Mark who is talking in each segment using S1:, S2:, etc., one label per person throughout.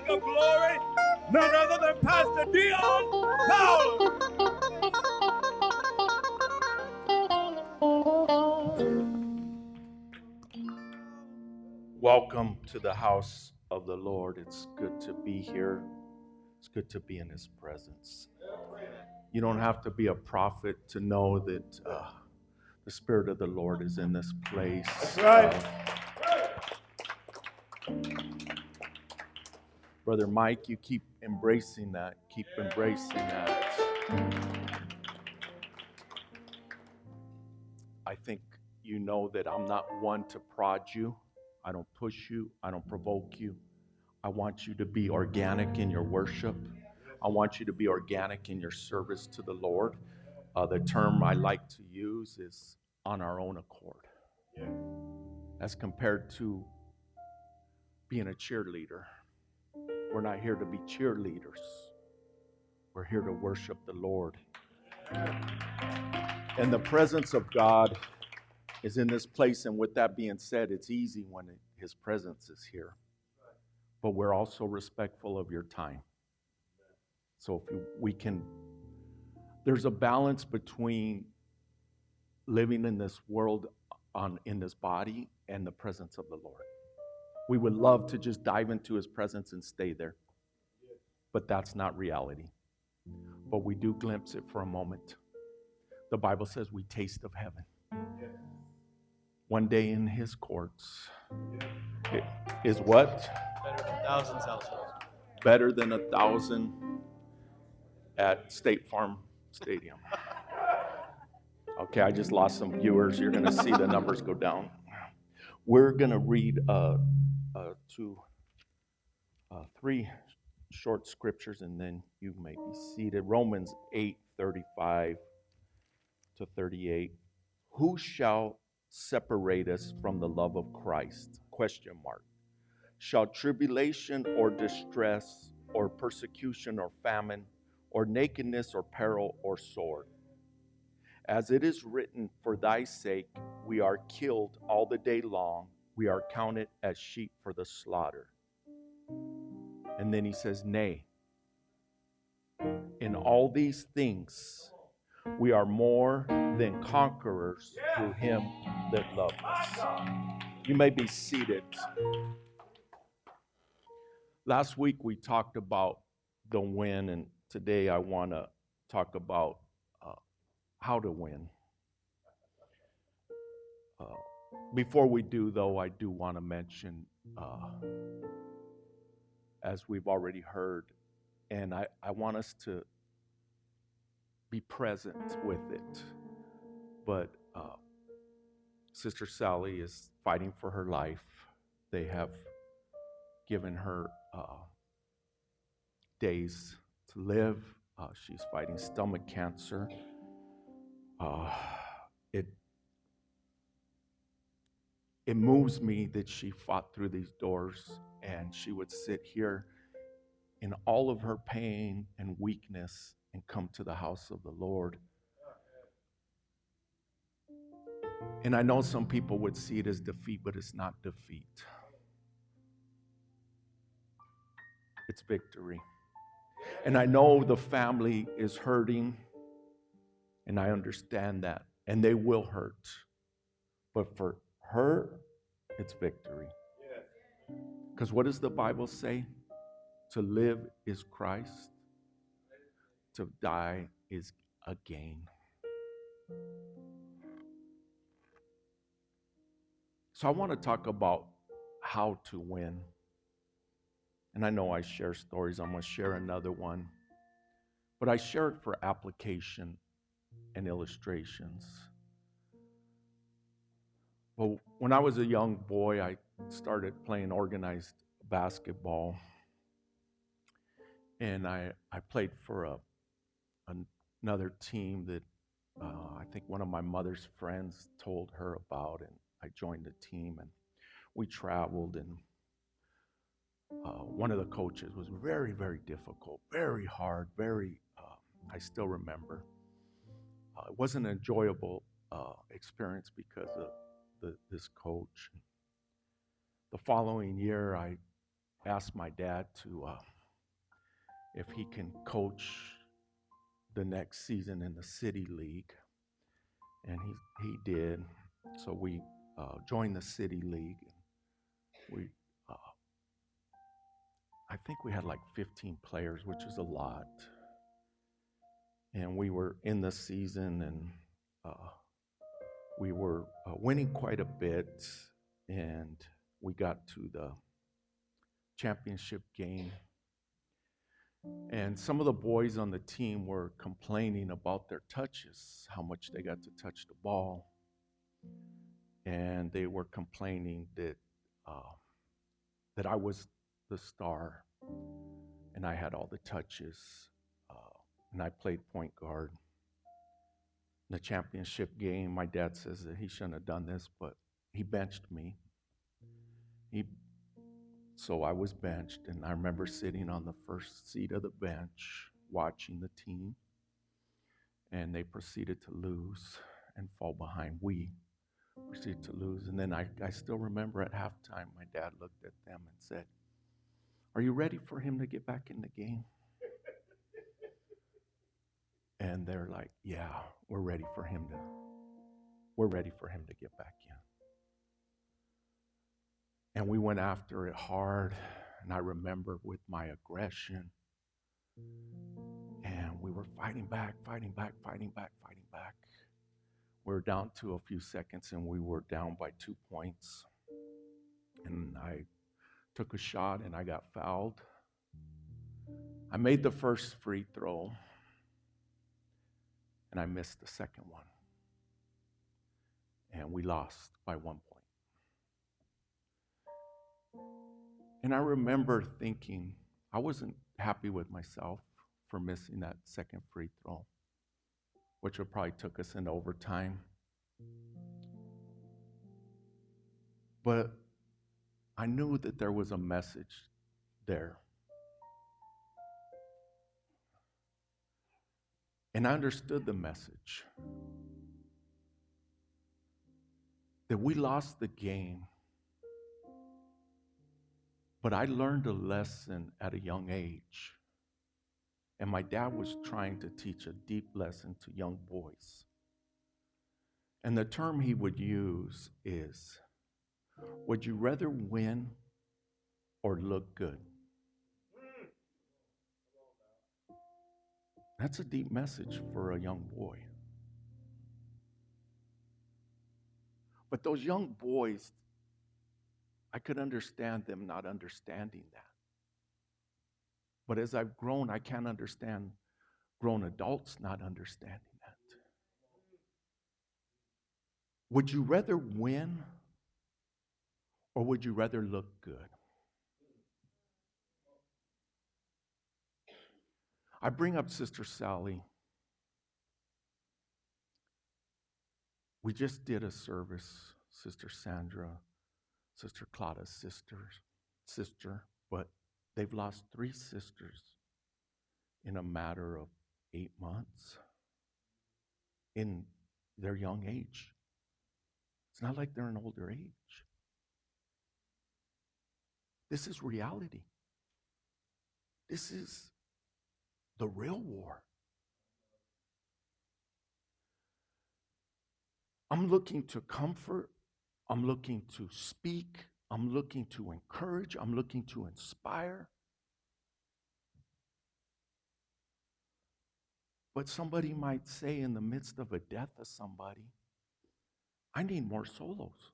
S1: King of Glory, none other than Pastor Dion Powell. Welcome to the house of the Lord. It's good to be here. It's good to be in His presence. You don't have to be a prophet to know that the Spirit of the Lord is in this place. That's right. Brother Mike, you keep embracing that. Keep embracing that. I think you know that I'm not one to prod you. I don't push you. I don't provoke you. I want you to be organic in your worship. I want you to be organic in your service to the Lord. The term I like to use is on our own accord. As compared to being a cheerleader. We're not here to be cheerleaders. We're here to worship the Lord. And the presence of God is in this place. And with that being said, it's easy when His presence is here. But we're also respectful of your time. So if we can, there's a balance between living in this world, in this body, and the presence of the Lord. We would love to just dive into His presence and stay there. But that's not reality. But we do glimpse it for a moment. The Bible says we taste of heaven. One day in His courts is what?
S2: Better than thousands elsewhere.
S1: Better than 1,000 at State Farm Stadium. Okay, I just lost some viewers. You're going to see the numbers go down. We're going to read three short scriptures, and then you may be seated. Romans 8:35 to 38. Who shall separate us from the love of Christ? Question mark. Shall tribulation or distress or persecution or famine or nakedness or peril or sword? As it is written, for thy sake we are killed all the day long. We are counted as sheep for the slaughter. And then he says, nay, in all these things we are more than conquerors through Him that loved us. You may be seated. Last week we talked about the win, and today I want to talk about how to win. Before we do, though, I do want to mention, as we've already heard, and I want us to be present with it. But Sister Sally is fighting for her life. They have given her days to live. She's fighting stomach cancer. It moves me that she fought through these doors, and she would sit here in all of her pain and weakness and come to the house of the Lord. And I know some people would see it as defeat, but it's not defeat. It's victory. And I know the family is hurting, and I understand that, and they will hurt. But for her, it's victory. Because what does the Bible say? To live is Christ. To die is a gain. So I want to talk about how to win. And I know I share stories. I'm going to share another one. But I share it for application and illustrations. Well, when I was a young boy, I started playing organized basketball. And I played for another team that I think one of my mother's friends told her about, and I joined the team, and we traveled, and one of the coaches was very, very difficult, very hard, I still remember. It wasn't an enjoyable experience because of this coach. The following year, I asked my dad to if he can coach the next season in the city league, and he did. So we joined the city league. We uh, I think we had like 15 players, which is a lot, and we were in the season, and we were winning quite a bit, and we got to the championship game. And some of the boys on the team were complaining about their touches, how much they got to touch the ball. And they were complaining that I was the star and I had all the touches. And I played point guard. In the championship game, my dad says that he shouldn't have done this, but he benched me. So I was benched, and I remember sitting on the first seat of the bench watching the team, and they proceeded to lose and fall behind. We proceeded to lose, and then I still remember at halftime, my dad looked at them and said, "Are you ready for him to get back in the game?" And they're like, "Yeah, we're ready for him to get back in." And we went after it hard, and I remember with my aggression, and we were fighting back. We were down to a few seconds, and we were down by 2 points. And I took a shot, and I got fouled. I made the first free throw, and I missed the second one. And we lost by 1 point. And I remember thinking, I wasn't happy with myself for missing that second free throw, which would probably took us into overtime. But I knew that there was a message there. And I understood the message that we lost the game, but I learned a lesson at a young age. And my dad was trying to teach a deep lesson to young boys. And the term he would use is, would you rather win or look good? That's a deep message for a young boy. But those young boys, I could understand them not understanding that. But as I've grown, I can't understand grown adults not understanding that. Would you rather win or would you rather look good? I bring up Sister Sally. We just did a service, Sister Sandra, Sister Claudia's sister, but they've lost 3 sisters in a matter of 8 months in their young age. It's not like they're an older age. This is reality. This is the real war. I'm looking to comfort. I'm looking to speak. I'm looking to encourage. I'm looking to inspire. But somebody might say in the midst of a death of somebody, I need more solos.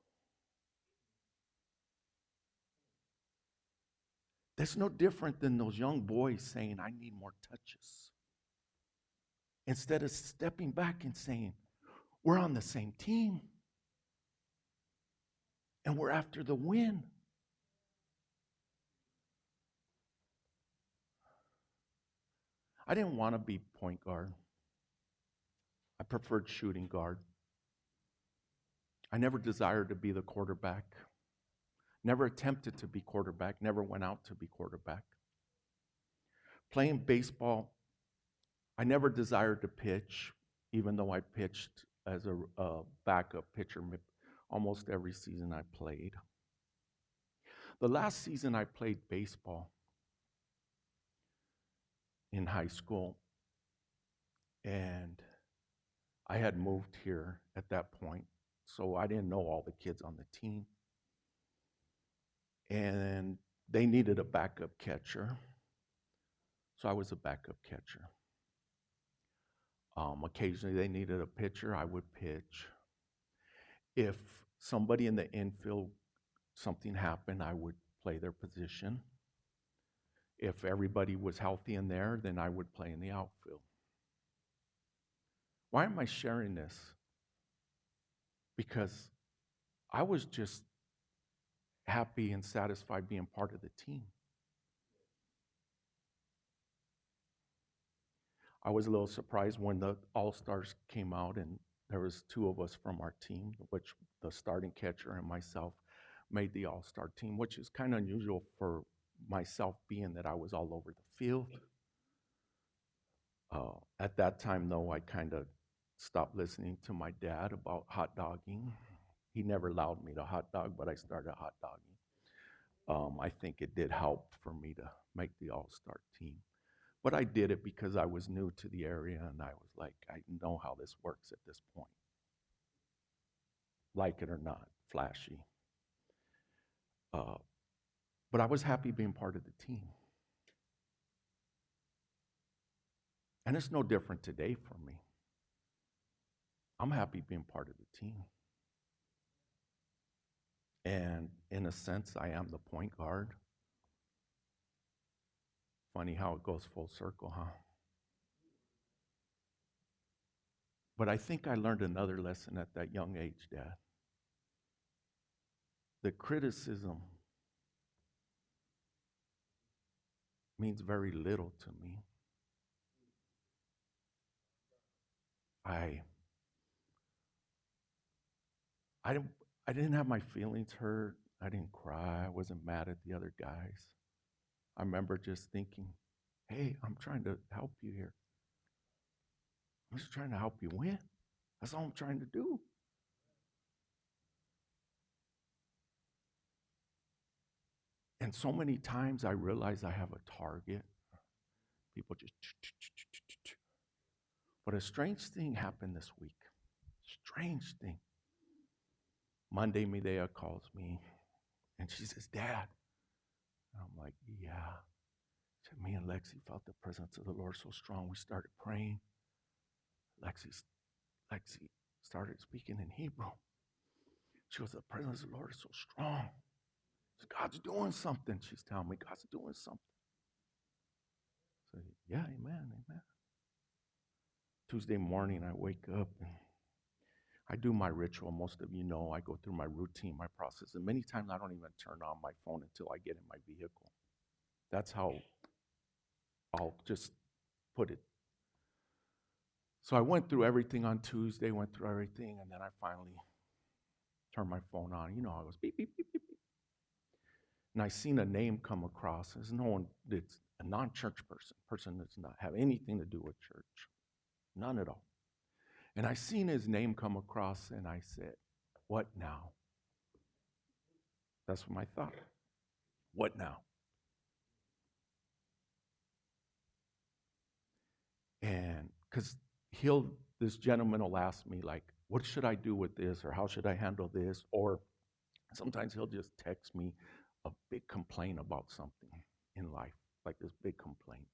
S1: That's no different than those young boys saying, I need more touches. Instead of stepping back and saying, we're on the same team. And we're after the win. I didn't want to be point guard. I preferred shooting guard. I never desired to be the quarterback. Never attempted to be quarterback. Never went out to be quarterback. Playing baseball, I never desired to pitch, even though I pitched as a backup pitcher almost every season I played. The last season I played baseball in high school, and I had moved here at that point, so I didn't know all the kids on the team. And they needed a backup catcher, so I was a backup catcher. Occasionally they needed a pitcher, I would pitch. If somebody in the infield, something happened, I would play their position. If everybody was healthy in there, then I would play in the outfield. Why am I sharing this? Because I was just happy and satisfied being part of the team. I was a little surprised when the All-Stars came out and there was two of us from our team, which the starting catcher and myself made the All-Star team, which is kind of unusual for myself being that I was all over the field. At that time, though, I kind of stopped listening to my dad about hot dogging. He never allowed me to hot dog, but I started hot dogging. I think it did help for me to make the All-Star team. But I did it because I was new to the area and I was like, I know how this works at this point. Like it or not, flashy. But I was happy being part of the team. And it's no different today for me. I'm happy being part of the team. And in a sense, I am the point guard. Funny how it goes full circle, huh? But I think I learned another lesson at that young age, Dad. The criticism means very little to me. I didn't have my feelings hurt. I didn't cry. I wasn't mad at the other guys. I remember just thinking, hey, I'm trying to help you here. I'm just trying to help you win. That's all I'm trying to do. And so many times I realize I have a target. People just. But a strange thing happened this week. Strange thing. Monday, Medea calls me and she says, Dad. And I'm like, yeah. She said, me and Lexi felt the presence of the Lord so strong. We started praying. Lexi started speaking in Hebrew. She goes, the presence of the Lord is so strong. So God's doing something. She's telling me God's doing something. So yeah, amen, amen. Tuesday morning, I wake up and I do my ritual. Most of you know I go through my routine, my process. And many times I don't even turn on my phone until I get in my vehicle. That's how I'll just put it. So I went through everything on Tuesday, went through everything, and then I finally turned my phone on. You know how it goes, beep, beep, beep, beep, beep. And I seen a name come across. There's no one that's a non-church person that's not have anything to do with church. None at all. And I seen his name come across, and I said, what now? That's what my thought. What now? And because this gentleman will ask me, like, what should I do with this? Or how should I handle this? Or sometimes he'll just text me a big complaint about something in life, like this big complaint.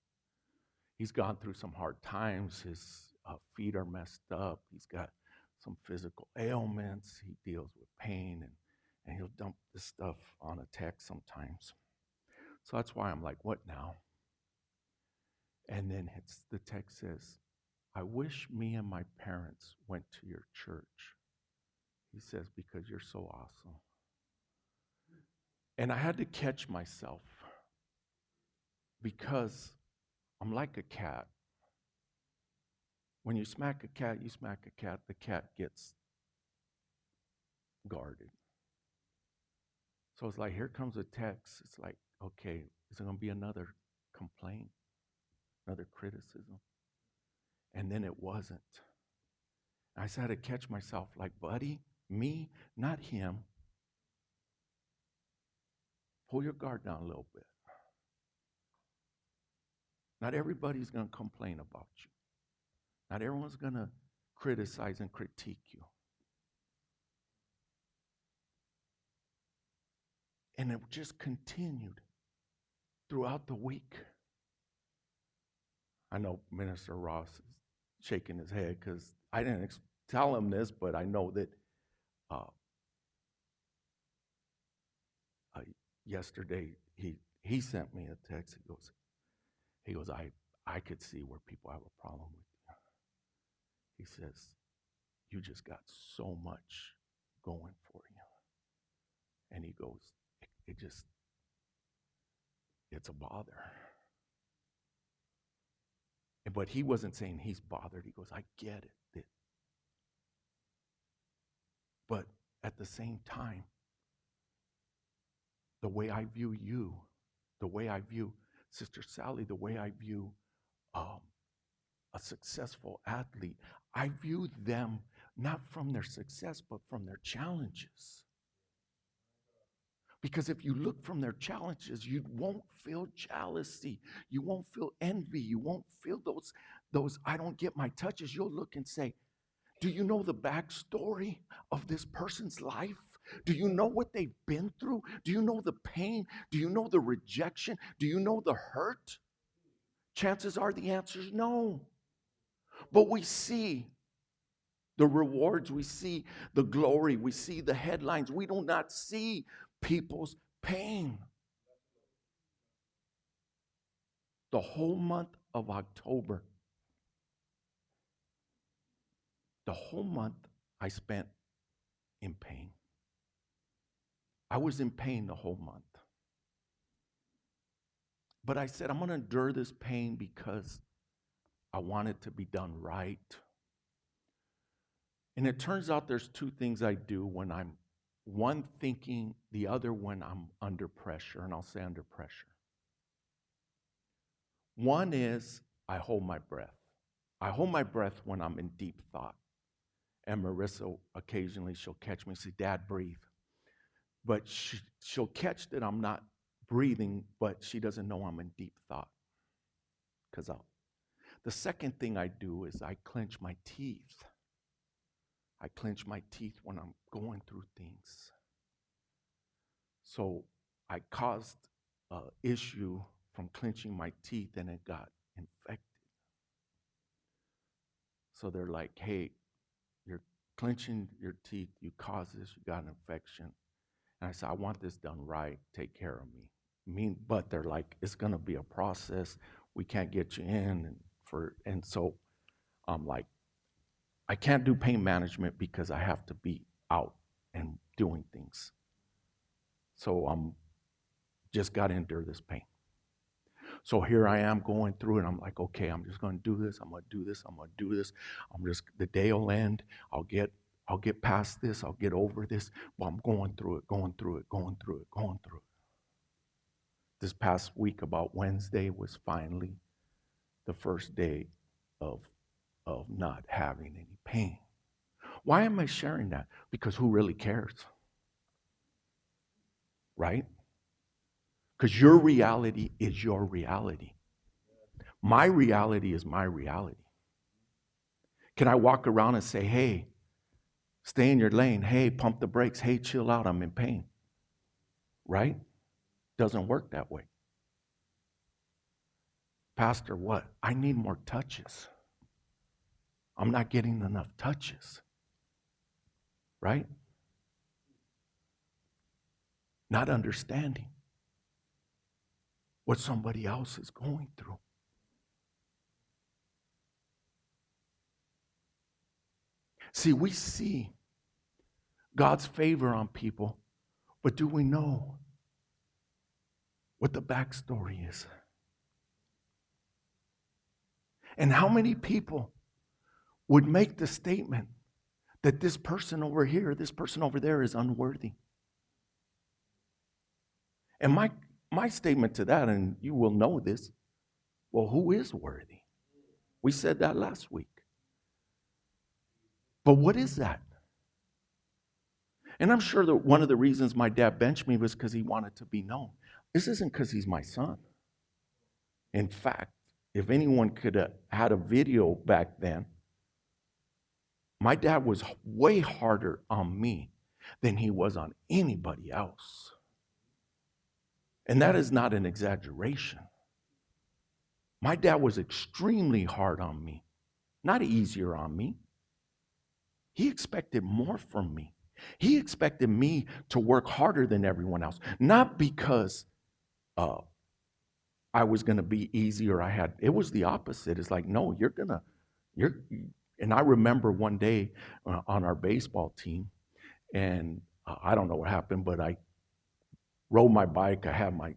S1: He's gone through some hard times. His feet are messed up. He's got some physical ailments. He deals with pain, and he'll dump this stuff on a text sometimes. So that's why I'm like, what now? And then the text says, I wish me and my parents went to your church. He says, because you're so awesome. And I had to catch myself because I'm like a cat. When you smack a cat, the cat gets guarded. So it's like, here comes a text. It's like, okay, is it going to be another complaint, another criticism? And then it wasn't. I just had to catch myself like, buddy, me, not him. pull your guard down a little bit. Not everybody's going to complain about you. Not everyone's going to criticize and critique you. And it just continued throughout the week. I know Minister Ross is shaking his head because I didn't tell him this, but I know that yesterday he sent me a text. He goes, I could see where people have a problem with you. He says, you just got so much going for you. And he goes, it's a bother. But he wasn't saying he's bothered. He goes, I get it. But at the same time, the way I view you, the way I view Sister Sally, the way I view a successful athlete, I view them not from their success, but from their challenges. Because if you look from their challenges, you won't feel jealousy. You won't feel envy. You won't feel those I don't get my touches. You'll look and say, do you know the backstory of this person's life? Do you know what they've been through? Do you know the pain? Do you know the rejection? Do you know the hurt? Chances are the answer is no. But we see the rewards. We see the glory. We see the headlines. We do not see people's pain. The whole month of October, the whole month I spent in pain. I was in pain the whole month. But I said, I'm going to endure this pain because I want it to be done right. And it turns out there's two things I do when I'm one thinking, the other when I'm under pressure, and I'll say under pressure. One is I hold my breath. I hold my breath when I'm in deep thought. And Marissa, occasionally she'll catch me and say, Dad, breathe. But she'll catch that I'm not breathing, but she doesn't know I'm in deep thought. The second thing I do is I clench my teeth. I clench my teeth when I'm going through things. So I caused an issue from clenching my teeth and it got infected. So they're like, hey, you're clenching your teeth, you caused this, you got an infection. And I said, I want this done right, take care of me. But they're like, it's gonna be a process, we can't get you in. And so I'm like, I can't do pain management because I have to be out and doing things. So I'm just got to endure this pain. So here I am going through it. I'm like, okay, I'm just going to do this. I'm going to do this. I'm going to do this. The day will end. I'll get past this. I'll get over this. But I'm going through it. This past week, about Wednesday, was finally the first day of not having any pain. Why am I sharing that? Because who really cares? Right? Because your reality is your reality. My reality is my reality. Can I walk around and say, hey, stay in your lane. Hey, pump the brakes. Hey, chill out. I'm in pain. Right? Doesn't work that way. Pastor, what? I need more touches. I'm not getting enough touches. Right? Not understanding what somebody else is going through. See, we see God's favor on people, but do we know what the backstory is? And how many people would make the statement that this person over here, this person over there is unworthy? And my statement to that, and you will know this, well, who is worthy? We said that last week. But what is that? And I'm sure that one of the reasons my dad benched me was because he wanted to be known. This isn't because he's my son. In fact, if anyone could have had a video back then, my dad was way harder on me than he was on anybody else. And that is not an exaggeration. My dad was extremely hard on me, not easier on me. He expected more from me. He expected me to work harder than everyone else, not because I was going to be easy or it was the opposite. It's like, no, and I remember one day on our baseball team, and I don't know what happened, but I rode my bike. I had my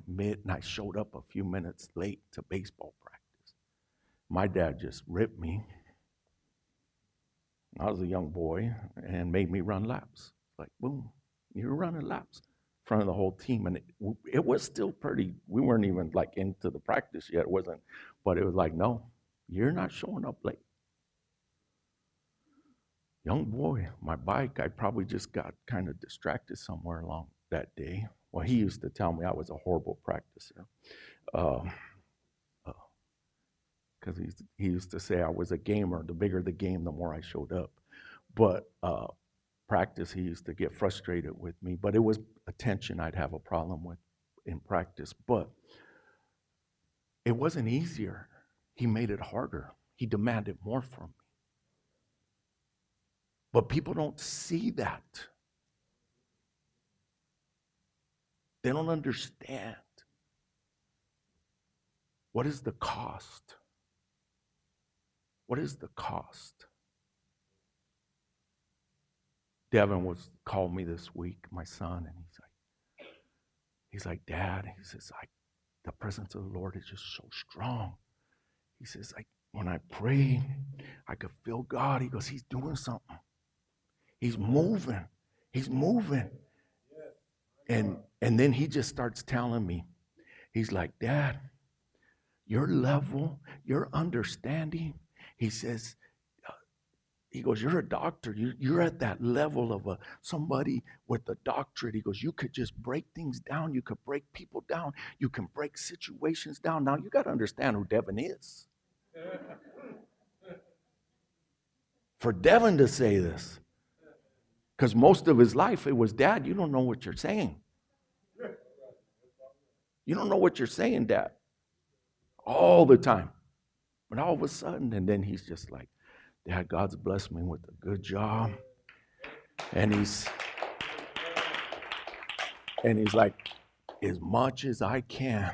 S1: mitt, and I showed up a few minutes late to baseball practice. My dad just ripped me. I was a young boy and made me run laps. Like, boom, you're running laps in front of the whole team. And it was still pretty, we weren't even like into the practice yet. It wasn't, but it was like, no, you're not showing up late. Young boy, my bike, I probably just got kind of distracted somewhere along that day. Well, he used to tell me I was a horrible practicer. Because he used to say I was a gamer. The bigger the game, the more I showed up. But practice, he used to get frustrated with me. But it was attention I'd have a problem with in practice. But it wasn't easier. He made it harder. He demanded more from me. But people don't see that. They don't understand. What is the cost? What is the cost? Devin called me this week, my son, and he's like, Dad, he says, the presence of the Lord is just so strong. He says, when I pray, I could feel God. He goes, he's doing something. He's moving. He's moving. And then he just starts telling me, he's like, Dad, your level, your understanding, he says, he goes, you're a doctor. You're at that level of somebody with a doctorate. He goes, you could just break things down. You could break people down. You can break situations down. Now, you got to understand who Devin is. For Devin to say this, because most of his life it was, Dad, you don't know what you're saying. You don't know what you're saying, Dad. All the time. But all of a sudden, and then he's just like, Dad, God's blessed me with a good job. And he's like, as much as I can,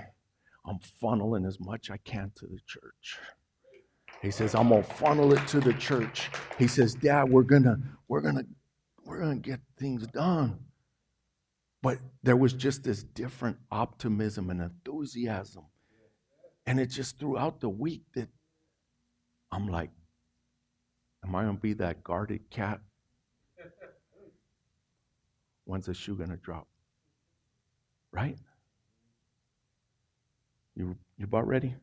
S1: I'm funneling as much I can to the church. He says, I'm gonna funnel it to the church. He says, Dad, we're gonna get things done. But there was just this different optimism and enthusiasm. And it's just throughout the week that I'm like, am I going to be that guarded cat? When's the shoe going to drop? Right? You about ready?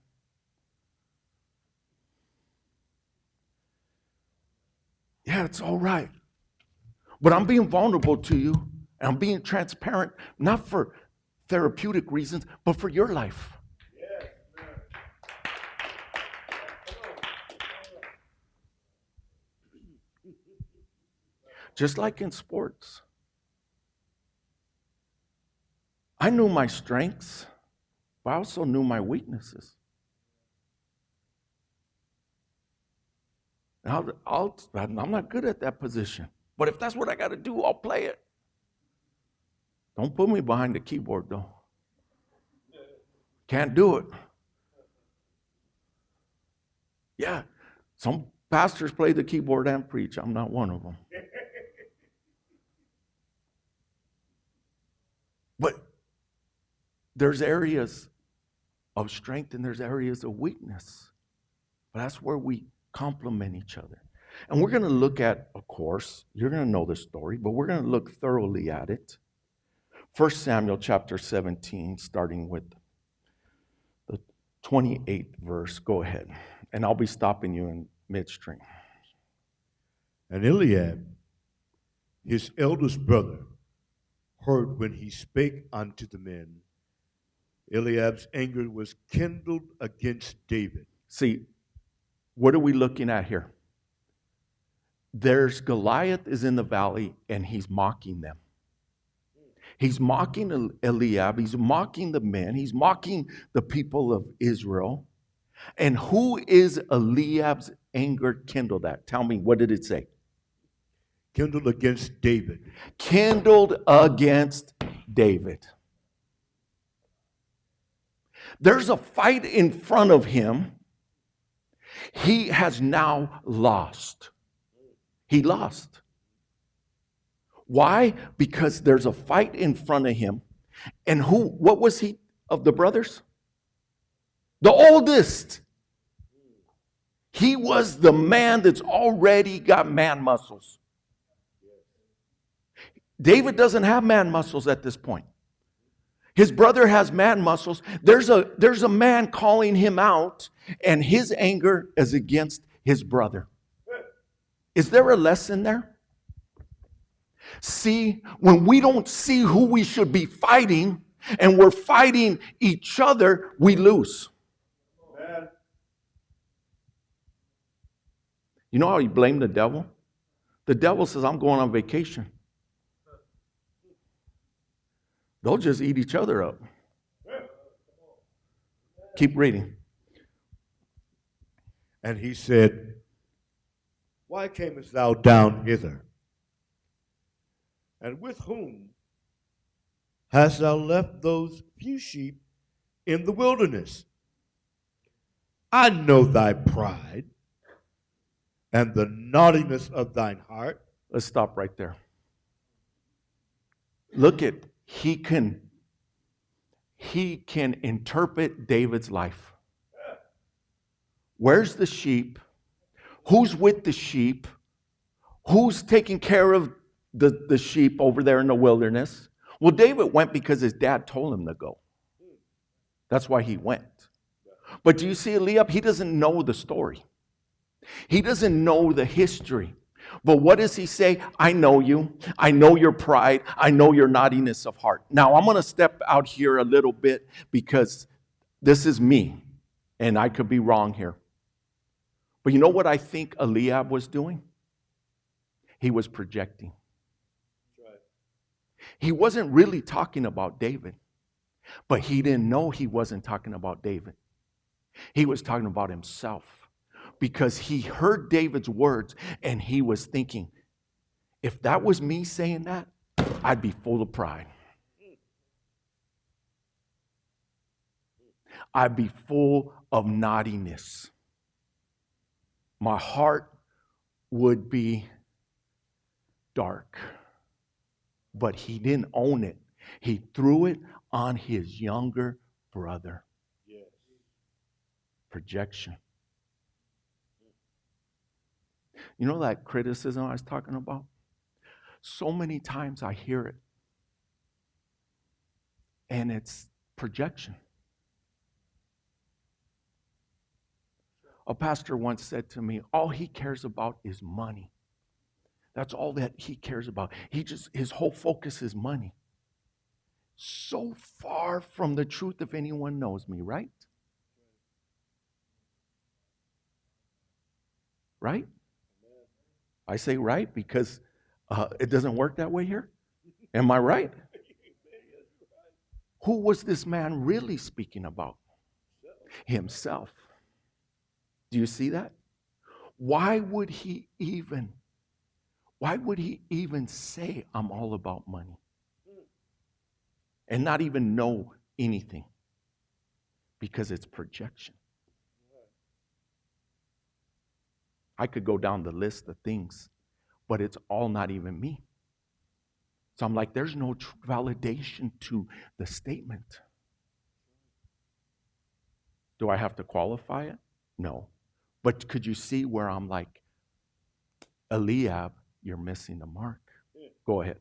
S1: Yeah, it's all right. But I'm being vulnerable to you, and I'm being transparent, not for therapeutic reasons, but for your life. Just like in sports. I knew my strengths, but I also knew my weaknesses. And I'm not good at that position. But if that's what I got to do, I'll play it. Don't put me behind the keyboard, though. Can't do it. Yeah, some pastors play the keyboard and preach. I'm not one of them. But there's areas of strength and there's areas of weakness. But that's where we complement each other. And we're going to look at, of course, you're going to know the story, but we're going to look thoroughly at it. 1 Samuel chapter 17, starting with the 28th verse. Go ahead. And I'll be stopping you in midstream.
S3: And Eliab, his eldest brother, heard when he spake unto the men Eliab's anger was kindled against David.
S1: See, what are we looking at here? There's Goliath is in the valley and he's mocking them. He's mocking Eliab. He's mocking the men. He's mocking the people of Israel. And who is Eliab's anger kindled at? Tell me, what did it say?
S3: Kindled against David.
S1: Kindled against David. There's a fight in front of him. He has now lost. He lost. Why? Because there's a fight in front of him. And what was he of the brothers? The oldest. He was the man that's already got man muscles. David doesn't have man muscles at this point. His brother has man muscles. There's a man calling him out, and his anger is against his brother. Is there a lesson there? See, when we don't see who we should be fighting, and we're fighting each other, we lose.
S3: Amen.
S1: You know how you blame the devil? The devil says, I'm going on vacation. They'll just eat each other up. Keep reading.
S3: And he said, why camest thou down hither? And with whom hast thou left those few sheep in the wilderness? I know thy pride and the naughtiness of thine heart.
S1: Let's stop right there. Look at, he can interpret David's life. Where's the sheep? Who's with the sheep? Who's taking care of the sheep over there in the wilderness? Well, David went because his dad told him to go. That's why he went. But do you see Eliab? He doesn't know the story. He doesn't know the history. But what does he say? I know you. I know your pride. I know your naughtiness of heart. Now, I'm going to step out here a little bit because this is me, and I could be wrong here. But you know what I think Eliab was doing? He was projecting. He wasn't really talking about David, but he didn't know he wasn't talking about David. He was talking about himself. Because he heard David's words and he was thinking, if that was me saying that, I'd be full of pride. I'd be full of naughtiness. My heart would be dark. But he didn't own it. He threw it on his younger brother. Yes. Projection. You know that criticism I was talking about? So many times I hear it. And it's projection. A pastor once said to me, all he cares about is money. That's all that he cares about. His whole focus is money. So far from the truth if anyone knows me, right? Right? I say right because it doesn't work that way here. Am I right? Who was this man really speaking about? Himself. Do you see that? Why would he even say I'm all about money? And not even know anything? Because it's projection. I could go down the list of things, but it's all not even me. So I'm like, there's no validation to the statement. Do I have to qualify it? No. But could you see where I'm like, Eliab, you're missing the mark. Go ahead.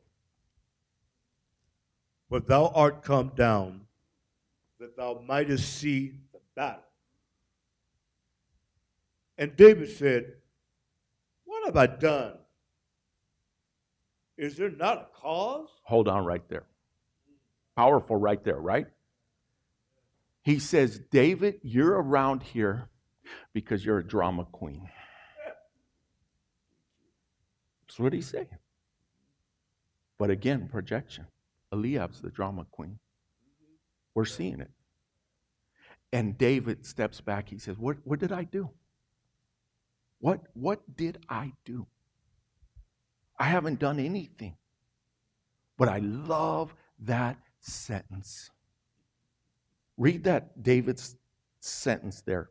S3: But thou art come down, that thou mightest see the battle. And David said, what have I done? Is there not a cause?
S1: Hold on right there. Powerful right there, right? He says, David, you're around here because you're a drama queen. That's what he's saying. But again, projection. Eliab's the drama queen. We're seeing it. And David steps back. He says, what did I do? What did I do? I haven't done anything. But I love that sentence. Read that David's sentence there.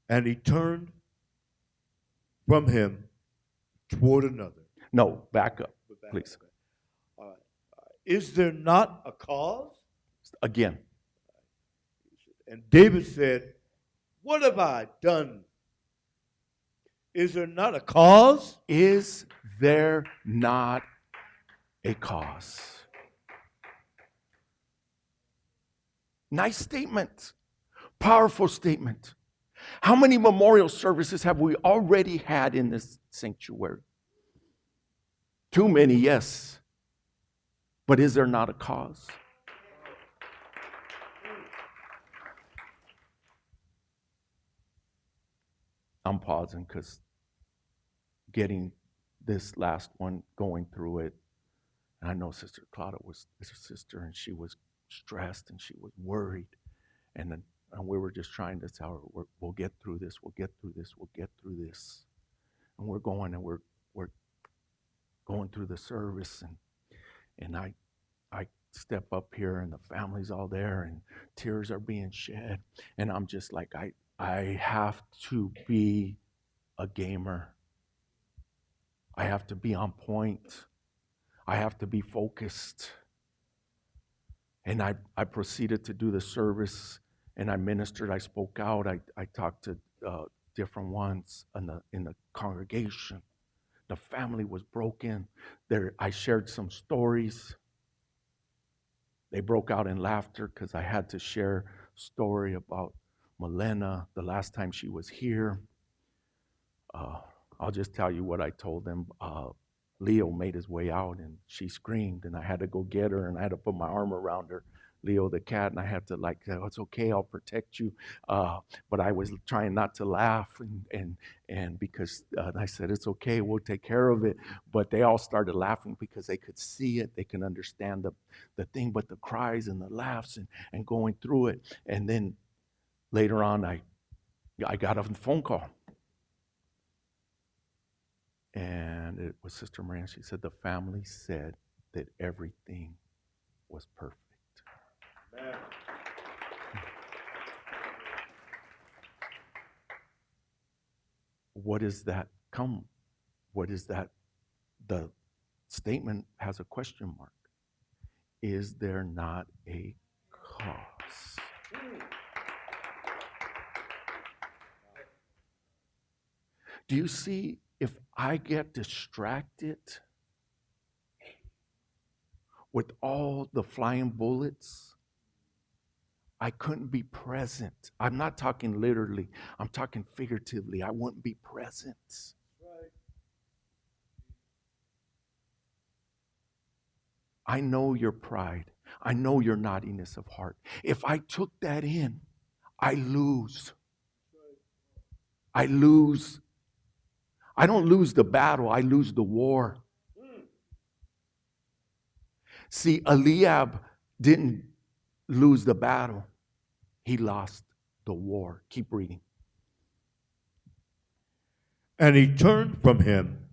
S3: And he turned from him toward another.
S1: No, back up, please.
S3: All right. Is there not a cause?
S1: Again.
S3: And David said, what have I done? Is there not a cause?
S1: Is there not a cause? Nice statement. Powerful statement. How many memorial services have we already had in this sanctuary? Too many, yes. But is there not a cause? I'm pausing because getting this last one, going through it, and I know Sister Claudia was her sister, and she was stressed and she was worried, and we were just trying to tell her, we'll get through this, we'll get through this, we'll get through this, and we're going through the service, and I step up here, and the family's all there, and tears are being shed, and I'm just like, I have to be a gamer. I have to be on point. I have to be focused. And I proceeded to do the service, and I ministered. I spoke out. I talked to different ones in the congregation. The family was broken. I shared some stories. They broke out in laughter because I had to share a story about Milena the last time she was here. I'll just tell you what I told them. Leo made his way out, and she screamed, and I had to go get her, and I had to put my arm around her, Leo the cat, and I had to say, oh, it's okay, I'll protect you. But I was trying not to laugh, and because I said, it's okay, we'll take care of it. But they all started laughing because they could see it, they can understand the thing, but the cries and the laughs and going through it. And then later on, I got a phone call. And it was Sister Maria. She said the family said that everything was perfect. Amen. What does that come? What is that? The statement has a question mark. Is there not a cause? Do you see? If I get distracted with all the flying bullets, I couldn't be present. I'm not talking literally. I'm talking figuratively. I wouldn't be present. Right. I know your pride. I know your naughtiness of heart. If I took that in, I lose. I lose. I don't lose the battle, I lose the war. See, Eliab didn't lose the battle. He lost the war. Keep reading.
S3: And he turned from him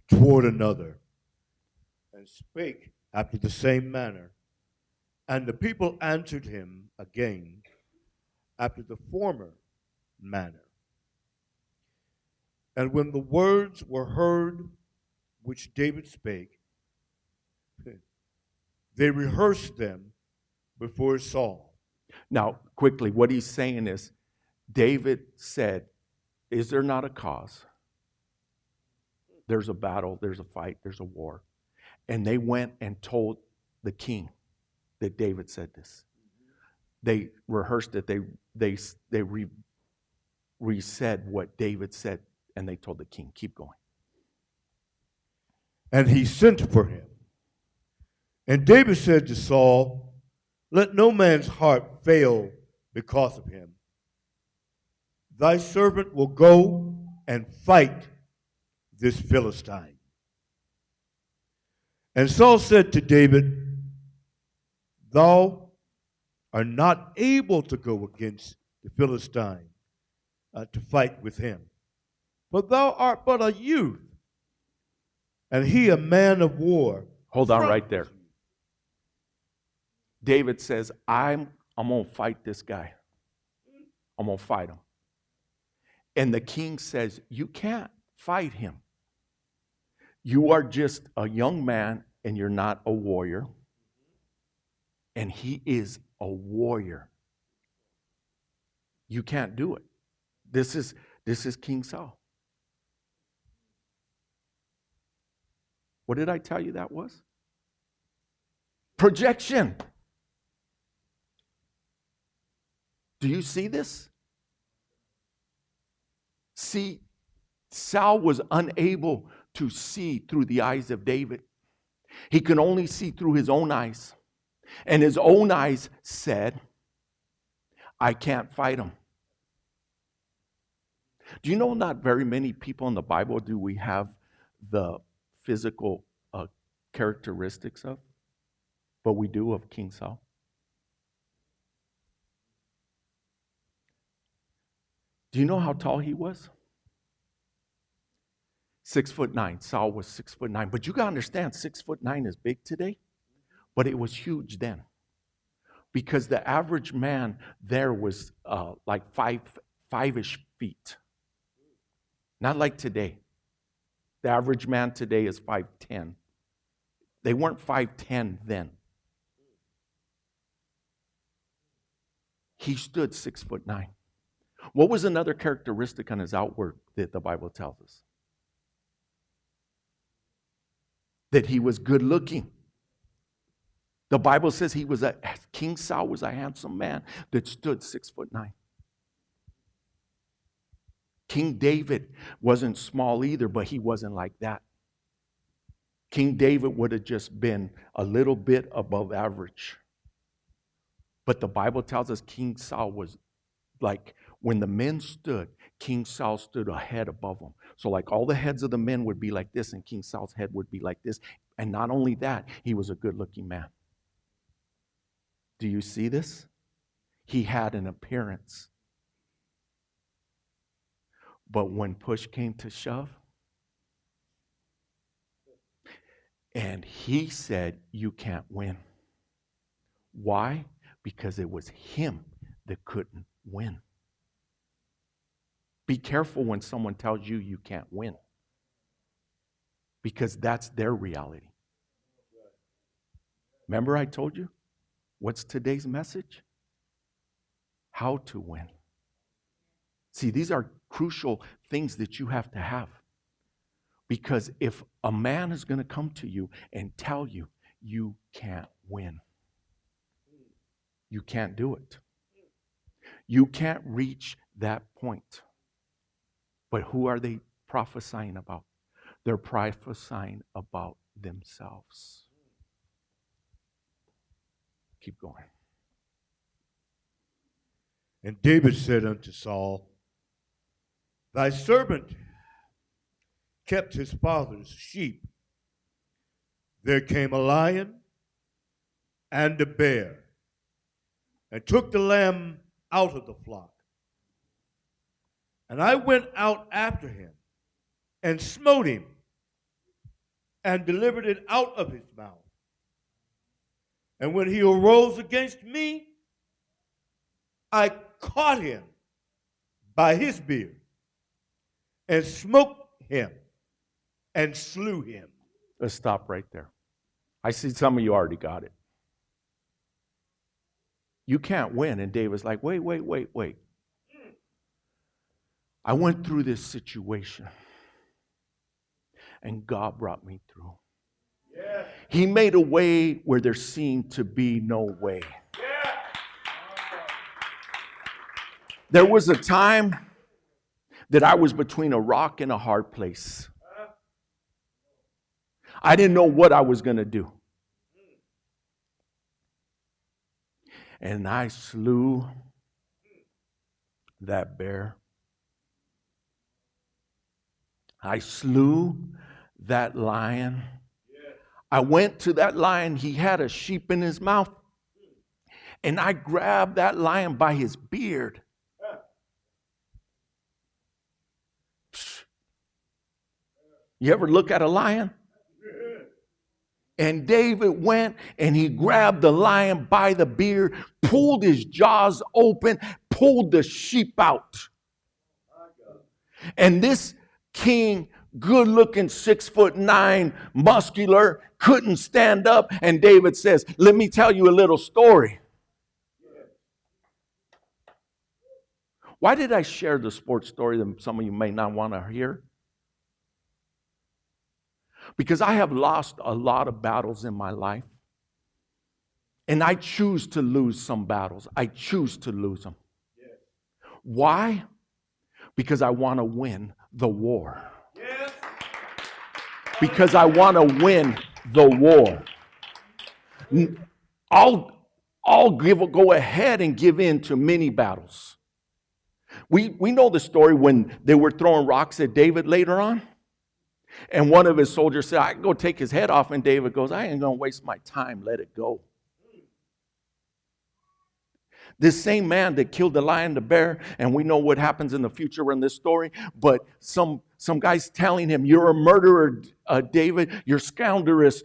S3: toward another and spake after the same manner. And the people answered him again after the former manner. And when the words were heard which David spake, they rehearsed them before Saul.
S1: Now, quickly, what he's saying is, David said, is there not a cause? There's a battle, there's a fight, there's a war. And they went and told the king that David said this. They rehearsed it, they re-said what David said. And they told the king, keep going.
S3: And he sent for him And David said to Saul, let no man's heart fail because of him. Thy servant will go and fight this Philistine. And Saul said to David, thou art not able to go against the Philistine to fight with him, for thou art but a youth, and he a man of war.
S1: Hold on right there. David says, I'm going to fight this guy. I'm going to fight him. And the king says, you can't fight him. You are just a young man and you're not a warrior. And he is a warrior. You can't do it. This is King Saul. What did I tell you that was? Projection. Do you see this? See, Saul was unable to see through the eyes of David. He could only see through his own eyes. And his own eyes said, I can't fight him. Do you know not very many people in the Bible do we have the physical characteristics of? But we do of King Saul. Do you know how tall he was? 6'9". Saul was 6'9". But you got to understand, 6'9" is big today, but it was huge then. Because the average man there was like five-ish feet. Not like today. The average man today is 5'10". They weren't 5'10" then. He stood 6'9". What was another characteristic on his outward that the Bible tells us? That he was good looking. The Bible says King Saul was a handsome man that stood 6'9". King David wasn't small either, but he wasn't like that. King David would have just been a little bit above average. But the Bible tells us King Saul was like, when the men stood, King Saul stood a head above them. So like all the heads of the men would be like this, and King Saul's head would be like this. And not only that, he was a good-looking man. Do you see this? He had an appearance. But when push came to shove, and he said, you can't win. Why? Because it was him that couldn't win. Be careful when someone tells you you can't win. Because that's their reality. Remember I told you? What's today's message? How to win. See, these are crucial things that you have to have. Because if a man is going to come to you and tell you, you can't win, you can't do it. You can't reach that point. But who are they prophesying about? They're prophesying about themselves. Keep going.
S3: And David said unto Saul, thy servant kept his father's sheep. There came a lion and a bear, and took the lamb out of the flock. And I went out after him, and smote him, and delivered it out of his mouth. And when he arose against me, I caught him by his beard, and smote him, and slew him.
S1: Let's stop right there. I see some of you already got it. You can't win. And David's like, wait. I went through this situation, and God brought me through. Yeah. He made a way where there seemed to be no way. Yeah. There was a time that I was between a rock and a hard place. I didn't know what I was going to do. And I slew that bear. I slew that lion. I went to that lion. He had a sheep in his mouth. And I grabbed that lion by his beard. You ever look at a lion? And David went and he grabbed the lion by the beard, pulled his jaws open, pulled the sheep out. And this king, good looking, 6'9", muscular, couldn't stand up. And David says, let me tell you a little story. Why did I share the sports story that some of you may not want to hear? Because I have lost a lot of battles in my life. And I choose to lose some battles. I choose to lose them. Yes. Why? Because I want to win the war. Yes. Because I want to win the war. I'll go ahead and give in to many battles. We know the story when they were throwing rocks at David later on. And one of his soldiers said, I can go take his head off. And David goes, I ain't going to waste my time. Let it go. This same man that killed the lion, the bear, and we know what happens in the future in this story, but some guy's telling him, you're a murderer, David. You're scoundrelous.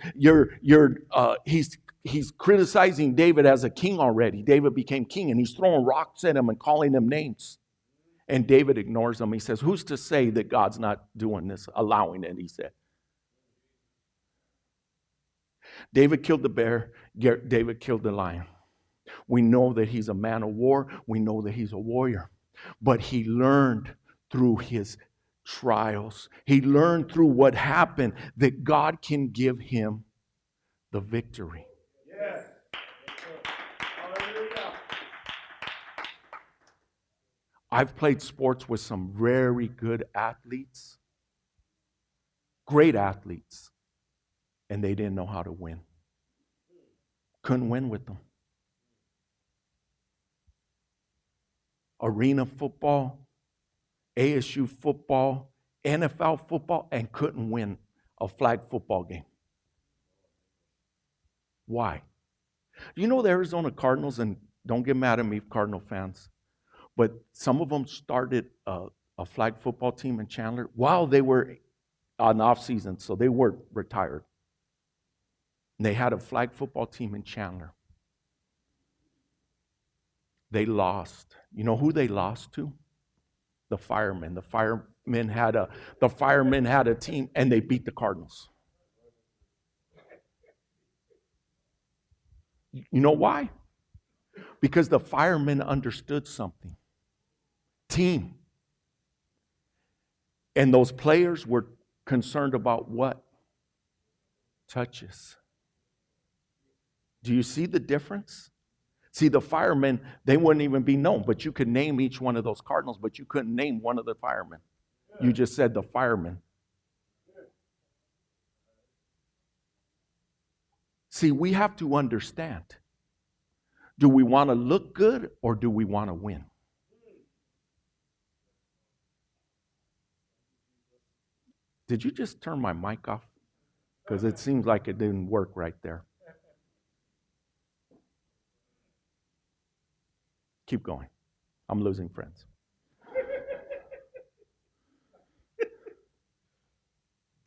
S1: He's criticizing David as a king already. David became king, and he's throwing rocks at him and calling him names. And David ignores them. He says, who's to say that God's not doing this, allowing it, he said. David killed the bear. David killed the lion. We know that he's a man of war. We know that he's a warrior. But he learned through his trials. He learned through what happened that God can give him the victory. Yes. Hallelujah. I've played sports with some very good athletes, great athletes, and they didn't know how to win. Couldn't win with them. Arena football, ASU football, NFL football, and couldn't win a flag football game. Why? You know the Arizona Cardinals, and don't get mad at me, Cardinal fans, but some of them started a flag football team in Chandler while they were on off season, so they weren't retired. And they had a flag football team in Chandler. They lost. You know who they lost to? The firemen. The firemen had a team, and they beat the Cardinals. You know why? Because the firemen understood something. Team. And those players were concerned about what? Touches. Do you see the difference? See, the firemen, they wouldn't even be known, but you could name each one of those Cardinals, but you couldn't name one of the firemen. You just said the firemen. See, we have to understand. Do we want to look good or do we want to win? Did you just turn my mic off? Because it seems like it didn't work right there. Keep going. I'm losing friends.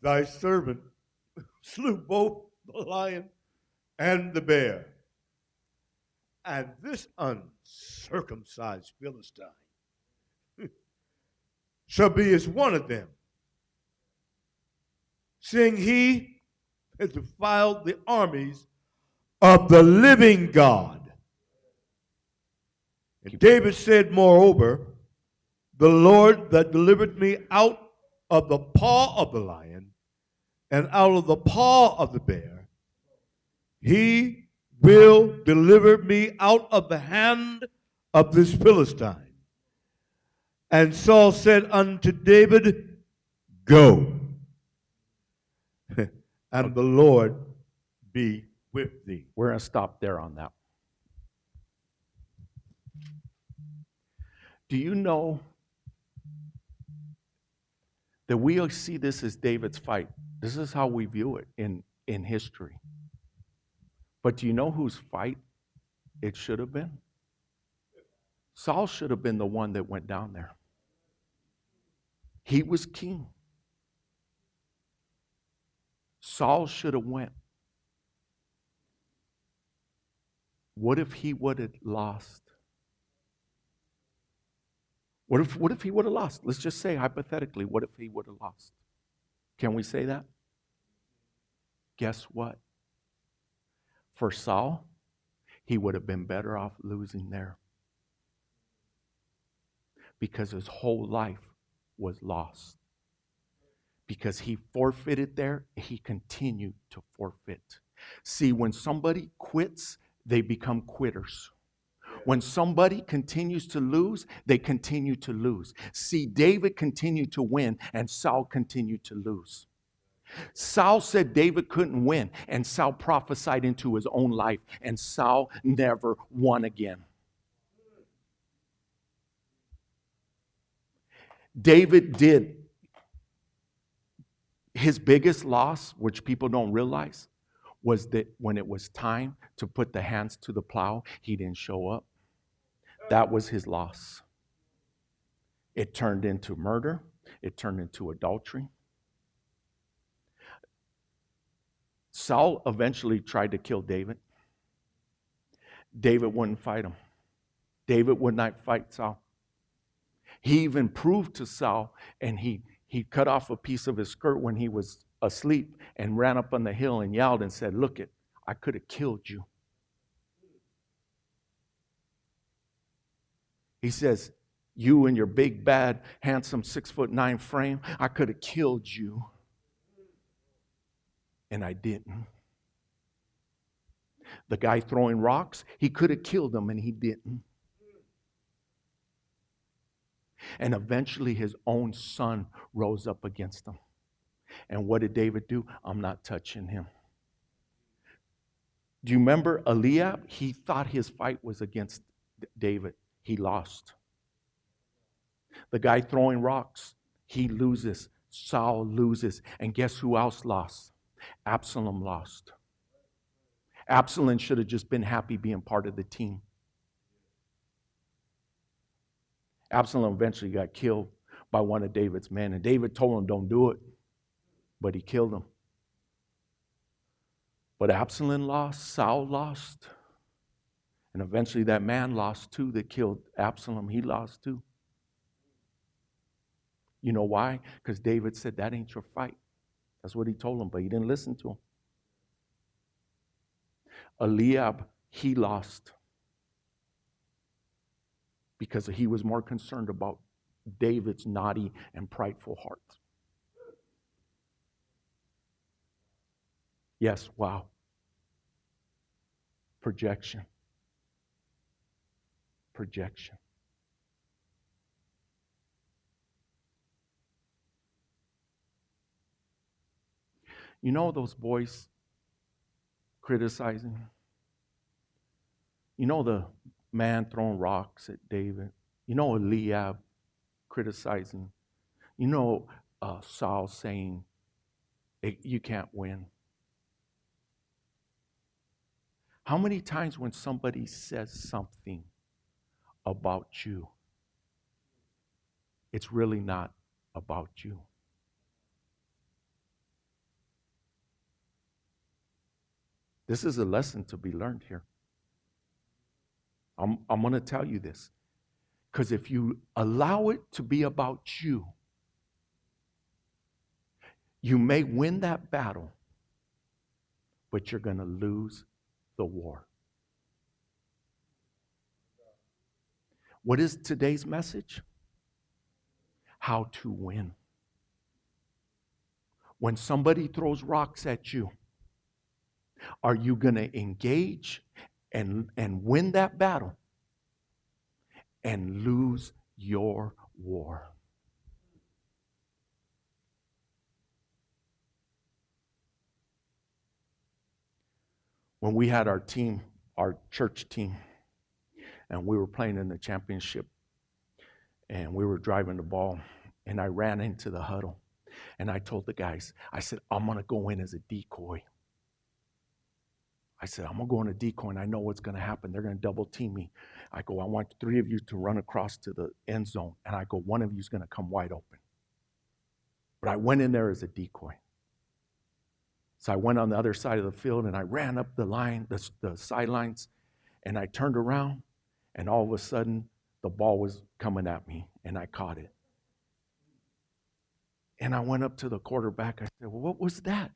S3: Thy servant slew both the lion and the bear. And this uncircumcised Philistine shall be as one of them, seeing he has defiled the armies of the living God. And David said, moreover, the Lord that delivered me out of the paw of the lion and out of the paw of the bear, he will deliver me out of the hand of this Philistine. And Saul said unto David, go, and the Lord be with thee.
S1: We're going to stop there on that. Do you know that we see this as David's fight? This is how we view it in history. But do you know whose fight it should have been? Saul should have been the one that went down there. He was king. Saul should have went. What if he would have lost? What if he would have lost? Let's just say hypothetically, what if he would have lost? Can we say that? Guess what? For Saul, he would have been better off losing there. Because his whole life was lost. Because he forfeited there, he continued to forfeit. See, when somebody quits, they become quitters. When somebody continues to lose, they continue to lose. See, David continued to win, and Saul continued to lose. Saul said David couldn't win, and Saul prophesied into his own life, and Saul never won again. David did. His biggest loss, which people don't realize, was that when it was time to put the hands to the plow, he didn't show up. That was his loss. It turned into murder. It turned into adultery. Saul eventually tried to kill David. David wouldn't fight him. David would not fight Saul. He even proved to Saul, and he cut off a piece of his skirt when he was asleep and ran up on the hill and yelled and said, "Look it, I could have killed you." He says, "You and your big, bad, handsome 6'9" frame, I could have killed you. And I didn't. The guy throwing rocks, he could have killed him and he didn't. And eventually his own son rose up against him. And what did David do? I'm not touching him. Do you remember Eliab? He thought his fight was against David. He lost. The guy throwing rocks, he loses. Saul loses. And guess who else lost? Absalom lost. Absalom should have just been happy being part of the team. Absalom eventually got killed by one of David's men. And David told him, don't do it. But he killed him. But Absalom lost. Saul lost. And eventually that man lost too that killed Absalom. He lost too. You know why? Because David said, that ain't your fight. That's what he told him, but he didn't listen to him. Eliab, he lost. Because he was more concerned about David's naughty and prideful heart. Yes, wow. Projection. Projection. You know those boys criticizing? You know the man throwing rocks at David? You know Eliab criticizing? You know Saul saying, you can't win? How many times when somebody says something about you, it's really not about you? This is a lesson to be learned here. I'm going to tell you this. Because if you allow it to be about you, you may win that battle, but you're going to lose the war. What is today's message? How to win. When somebody throws rocks at you, are you going to engage and win that battle and lose your war? When we had our team, our church team, and we were playing in the championship, And we were driving the ball, and I ran into the huddle. And I told the guys, I said, I'm going to go in as a decoy. I said, I'm going to go in a decoy, and I know what's going to happen. They're going to double team me. I go, I want 3 of you to run across to the end zone. And I go, 1 of you is going to come wide open. But I went in there as a decoy. So I went on the other side of the field, and I ran up the line, the sidelines, and I turned around, and all of a sudden, the ball was coming at me, and I caught it. And I went up to the quarterback. I said, well, what was that?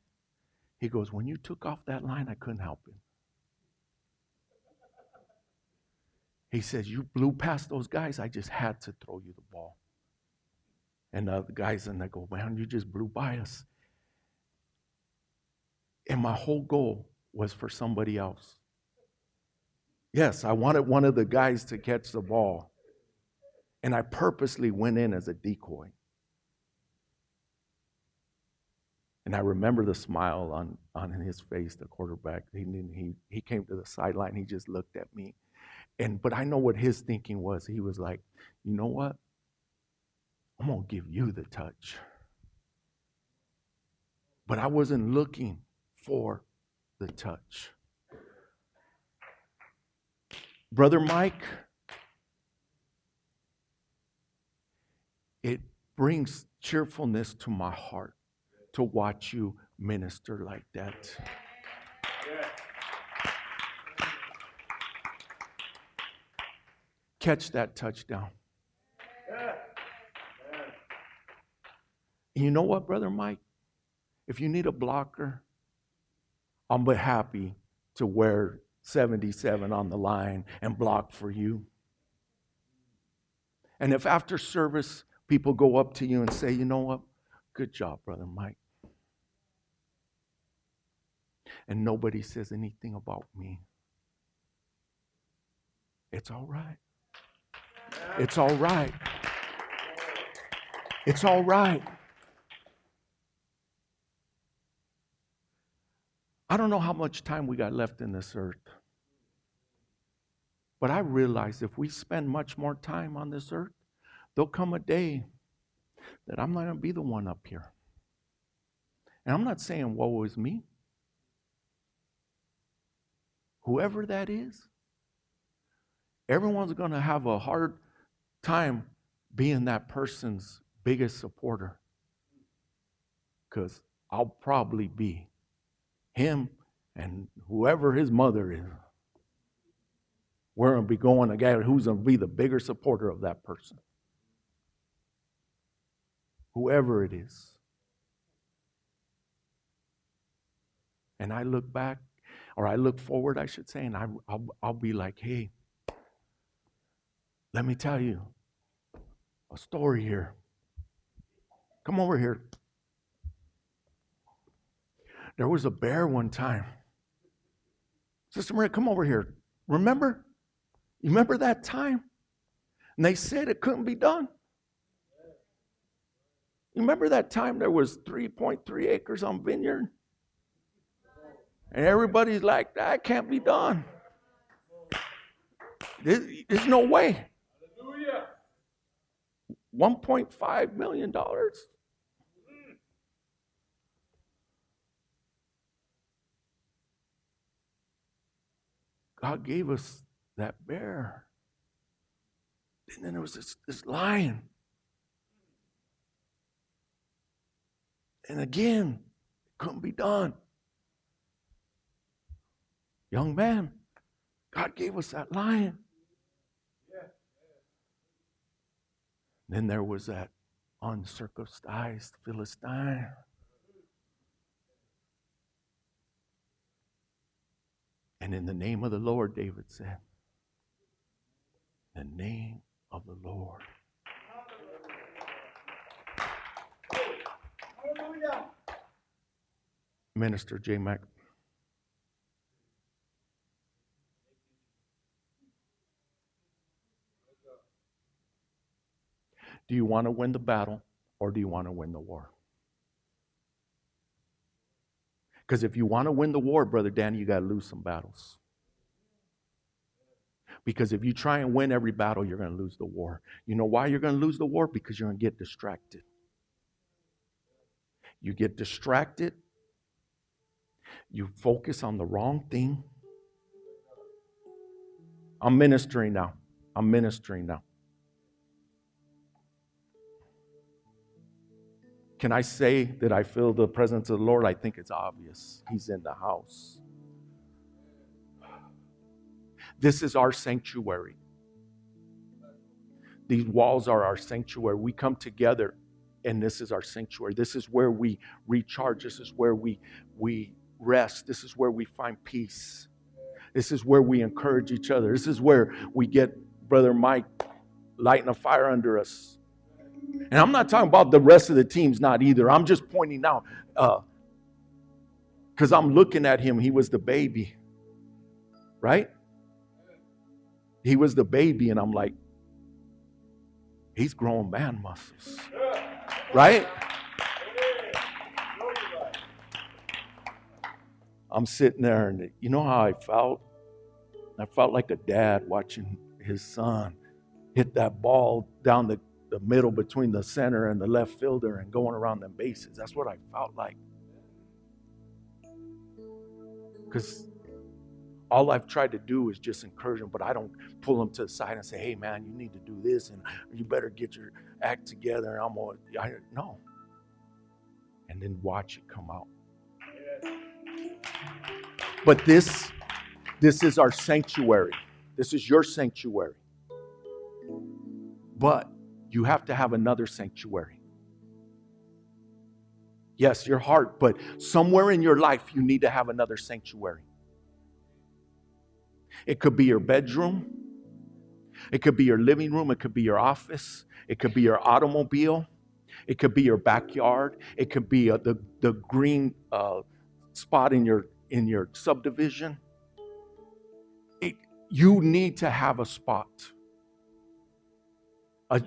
S1: He goes, when you took off that line, I couldn't help it. He says, you blew past those guys. I just had to throw you the ball. And the guys, and they go, man, you just blew by us. And my whole goal was for somebody else. Yes, I wanted one of the guys to catch the ball. And I purposely went in as a decoy. And I remember the smile on his face, the quarterback. He came to the sideline. He just looked at me. But I know what his thinking was. He was like, you know what? I'm going to give you the touch. But I wasn't looking for the touch. Brother Mike, it brings cheerfulness to my heart to watch you minister like that. Catch that touchdown. You know what, Brother Mike? If you need a blocker, I'm happy to wear 77 on the line and block for you. And if after service people go up to you and say, you know what? Good job, Brother Mike. And nobody says anything about me. It's all right. It's all right. It's all right. I don't know how much time we got left in this earth. But I realize if we spend much more time on this earth, there'll come a day that I'm not going to be the one up here. And I'm not saying woe is me. Whoever that is, everyone's going to have a hard time being that person's biggest supporter. Because I'll probably be him and whoever his mother is. We're going to be going together. Who's going to be the bigger supporter of that person? Whoever it is. And I look back, or I look forward, I should say, and I'll be like, hey, let me tell you a story here. Come over here. There was a bear one time. Sister Maria, come over here. Remember? You remember that time? And they said it couldn't be done. You remember that time there was 3.3 acres on vineyard? And everybody's like, that can't be done. There's no way. $1.5 million. God gave us that bear. And then there was this lion. And again, it couldn't be done. Young man, God gave us that lion. Then there was that uncircumcised Philistine. And in the name of the Lord, David said, the name of the Lord. Minister J. Mac. Do you want to win the battle or do you want to win the war? Because if you want to win the war, Brother Danny, you got to lose some battles. Because if you try and win every battle, you're going to lose the war. You know why you're going to lose the war? Because you're going to get distracted. You get distracted. You focus on the wrong thing. I'm ministering now. Can I say that I feel the presence of the Lord? I think it's obvious. He's in the house. This is our sanctuary. These walls are our sanctuary. We come together, and this is our sanctuary. This is where we recharge. This is where we rest. This is where we find peace. This is where we encourage each other. This is where we get Brother Mike lighting a fire under us. And I'm not talking about the rest of the teams, not either. I'm just pointing out, because I'm looking at him. He was the baby, right? He was the baby, and I'm like, he's growing man muscles, right? I'm sitting there, and you know how I felt? I felt like a dad watching his son hit that ball down the middle between the center and the left fielder and going around them bases. That's what I felt like. Because all I've tried to do is just encourage him, but I don't pull him to the side and say, hey, man, you need to do this, and you better get your act together. No. And then watch it come out. But this is our sanctuary. This is your sanctuary. But you have to have another sanctuary. Yes, your heart, but somewhere in your life you need to have another sanctuary. It could be your bedroom. It could be your living room. It could be your office. It could be your automobile. It could be your backyard. It could be the green spot in your subdivision. You need to have a spot.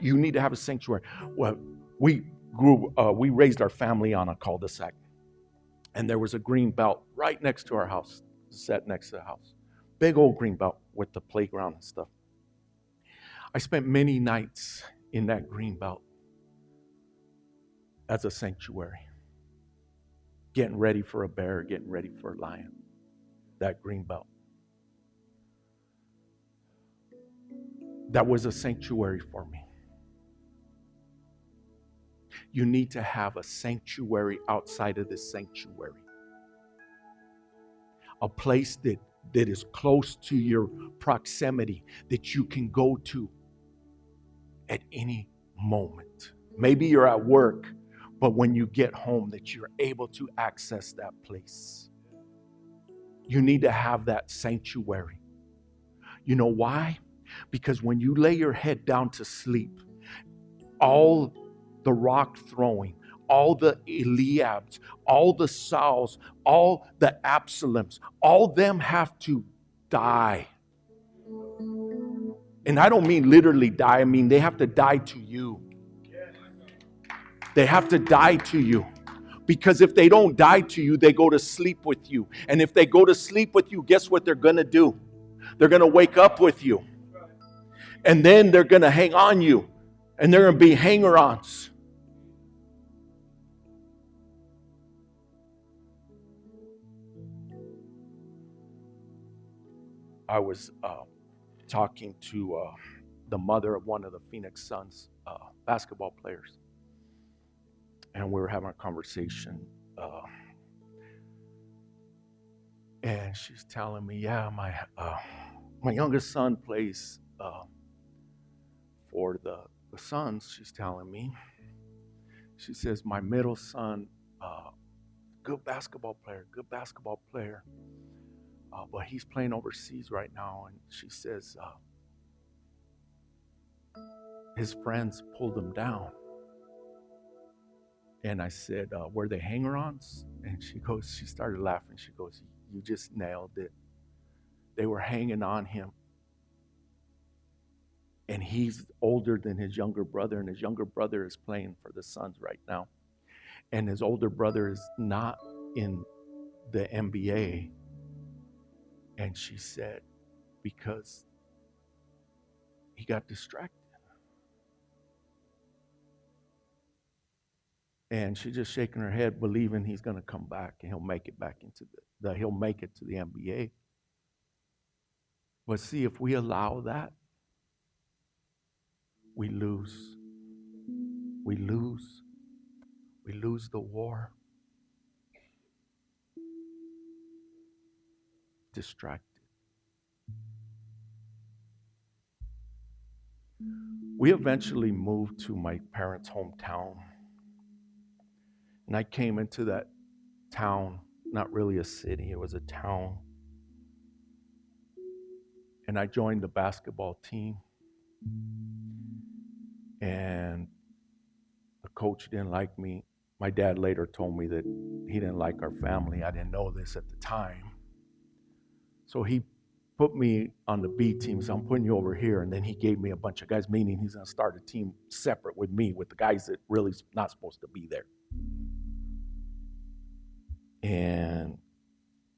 S1: You need to have a sanctuary. Well, we raised our family on a cul-de-sac, and there was a green belt right next to our house, set next to the house. Big old green belt with the playground and stuff. I spent many nights in that green belt as a sanctuary, getting ready for a bear, getting ready for a lion. That green belt. That was a sanctuary for me. You need to have a sanctuary outside of this sanctuary. A place that is close to your proximity, that you can go to at any moment. Maybe you're at work, but when you get home, that you're able to access that place. You need to have that sanctuary. You know why? Because when you lay your head down to sleep, all the rock throwing, all the Eliabs, all the Sauls, all the Absaloms, all them have to die. And I don't mean literally die. I mean they have to die to you. They have to die to you. Because if they don't die to you, they go to sleep with you. And if they go to sleep with you, guess what they're going to do? They're going to wake up with you. And then they're going to hang on you. And they're going to be hanger-ons. I was talking to the mother of one of the Phoenix Suns basketball players. And we were having a conversation. And she's telling me, yeah, my youngest son plays for the Suns. She's telling me. She says, my middle son, good basketball player. But he's playing overseas right now. And she says, his friends pulled him down. And I said, were they hanger-ons? And she started laughing. She goes, you just nailed it. They were hanging on him. And he's older than his younger brother, and his younger brother is playing for the Suns right now. And his older brother is not in the NBA. And she said, because he got distracted. And she's just shaking her head, believing he's going to come back and he'll make it back into he'll make it to the NBA. But see, if we allow that, we lose. We lose. We lose the war. Distracted. We eventually moved to my parents' hometown. And I came into that town, not really a city, it was a town. And I joined the basketball team. And the coach didn't like me. My dad later told me that he didn't like our family. I didn't know this at the time. So he put me on the B team, so I'm putting you over here. And then he gave me a bunch of guys, meaning he's going to start a team separate with me, with the guys that really not supposed to be there. And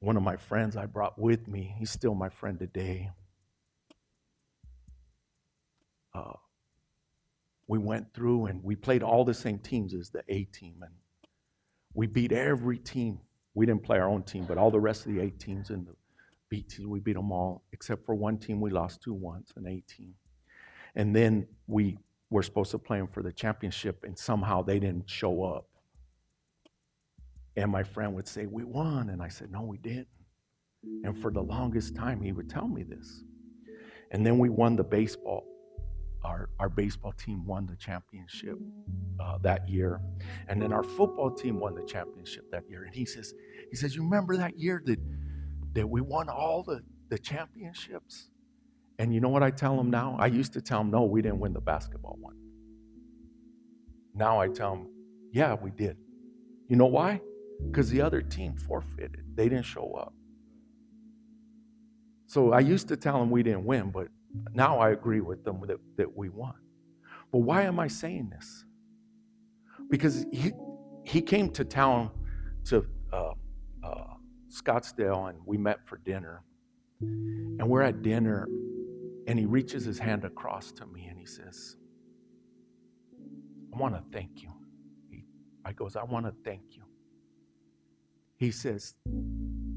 S1: one of my friends I brought with me, he's still my friend today. We went through and we played all the same teams as the A team. And we beat every team. We didn't play our own team, but all the rest of the A teams and the B teams, we beat them all, except for one team we lost to once, an A team. And then we were supposed to play them for the championship, and somehow they didn't show up. And my friend would say, we won. And I said, no, we didn't. And for the longest time, he would tell me this. And then we won the baseball. Our baseball team won the championship that year. And then our football team won the championship that year. And he says, you remember that year that we won all the championships? And you know what I tell him now? I used to tell him, no, we didn't win the basketball one. Now I tell him, yeah, we did. You know why? Because the other team forfeited. They didn't show up. So I used to tell him we didn't win, but now I agree with them that we won. But why am I saying this? Because he came to town to Scottsdale, and we met for dinner. And we're at dinner, and he reaches his hand across to me, and he says, I want to thank you. I want to thank you. He says,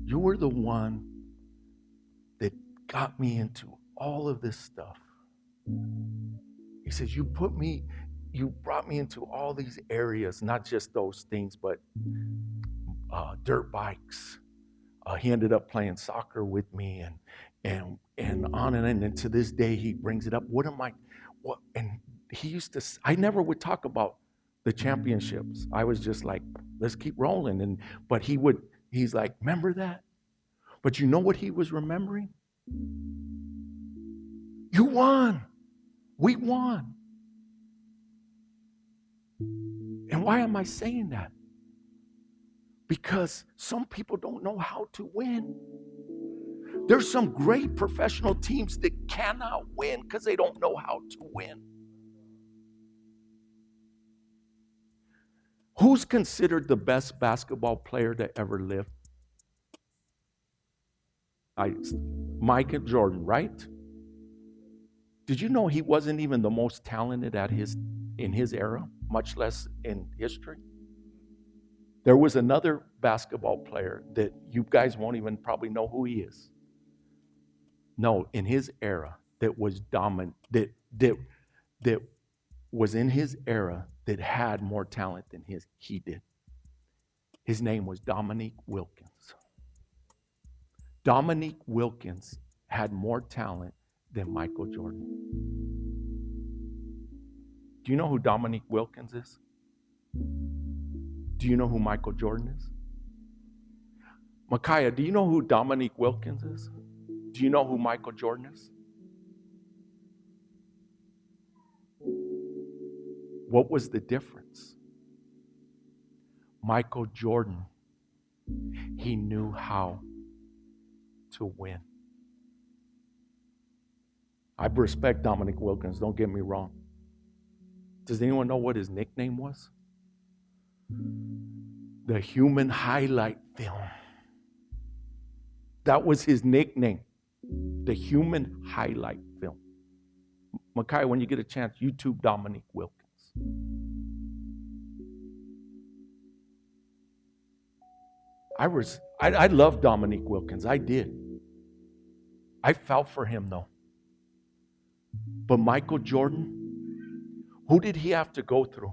S1: you were the one that got me into all of this stuff. He says, you brought me into all these areas, not just those things, but dirt bikes. He ended up playing soccer with me and on and to this day he brings it up. And he used to, I never would talk about the championships. I was just like, let's keep rolling. But he's like, remember that? But you know what he was remembering? You won. We won. And why am I saying that? Because some people don't know how to win. There's some great professional teams that cannot win because they don't know how to win. Who's considered the best basketball player to ever live? Michael Jordan, right? Did you know he wasn't even the most talented in his era, much less in history? There was another basketball player that you guys won't even probably know who he is. No, in his era that was dominant, that was in his era that had more talent than he did. His name was Dominique Wilkins. Dominique Wilkins had more talent than Michael Jordan. Do you know who Dominique Wilkins is? Do you know who Michael Jordan is? Micaiah, do you know who Dominique Wilkins is? Do you know who Michael Jordan is? What was the difference? Michael Jordan, he knew how to win. I respect Dominique Wilkins, don't get me wrong. Does anyone know what his nickname was? The human highlight film. That was his nickname. The human highlight film. Micaiah, when you get a chance, YouTube Dominique Wilkins. I love Dominique Wilkins. I did. I felt for him though. But Michael Jordan, who did he have to go through?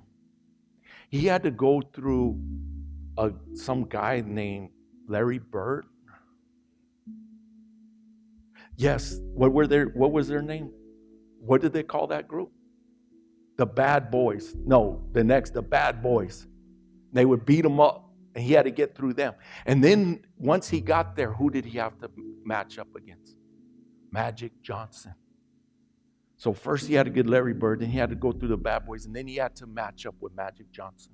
S1: He had to go through some guy named Larry Bird. Yes, what was their name? What did they call that group? The Bad Boys. No, the Bad Boys. They would beat him up, and he had to get through them. And then once he got there, who did he have to match up against? Magic Johnson. So first he had to get Larry Bird, then he had to go through the Bad Boys, and then he had to match up with Magic Johnson.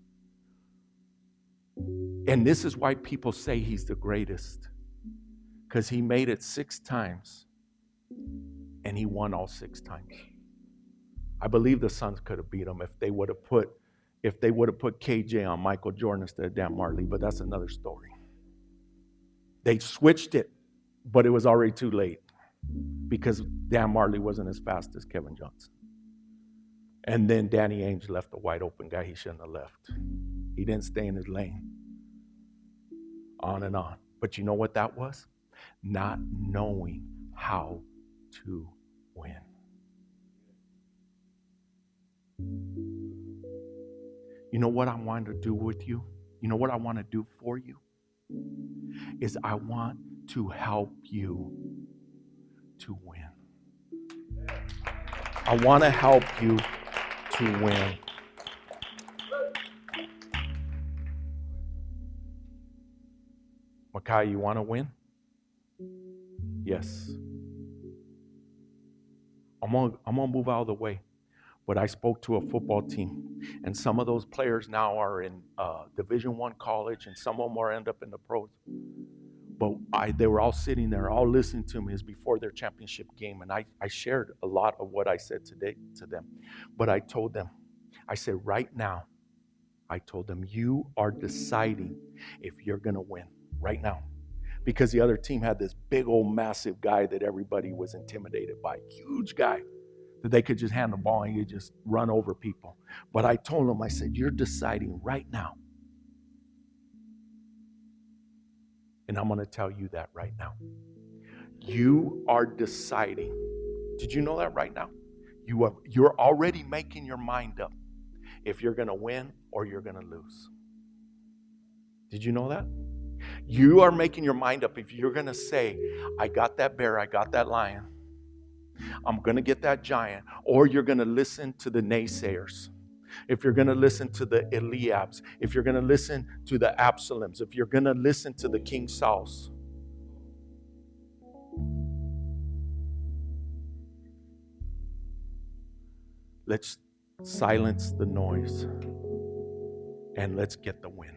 S1: And this is why people say he's the greatest, because he made it 6 times, and he won all 6 times. I believe the Suns could have beat him if they would have put KJ on Michael Jordan instead of Dan Marley, but that's another story. They switched it, but it was already too late because Dan Marley wasn't as fast as Kevin Johnson. And then Danny Ainge left a wide open guy he shouldn't have left. He didn't stay in his lane. On and on. But you know what that was? Not knowing how to win. You know what I want to do with you? You know what I want to do for you? Is I want to help you to win. I want to help you to win. Micaiah, you want to win? Yes. I'm gonna move out of the way. But I spoke to a football team, and some of those players now are in Division I college, and some of them are end up in the pros. But they were all sitting there, all listening to me. It's before their championship game, and I shared a lot of what I said today to them. But I told them, I said, right now, I told them, you are deciding if you're going to win right now. Because the other team had this big old massive guy that everybody was intimidated by, huge guy. That they could just hand the ball and you just run over people. But I told them, I said, you're deciding right now. And I'm going to tell you that right now. You are deciding. Did you know that right now? You're already making your mind up if you're going to win or you're going to lose. Did you know that? You are making your mind up if you're going to say, I got that bear, I got that lion. I'm going to get that giant. Or you're going to listen to the naysayers. If you're going to listen to the Eliabs, if you're going to listen to the Absaloms, if you're going to listen to the King Sauls. Let's silence the noise and let's get the win.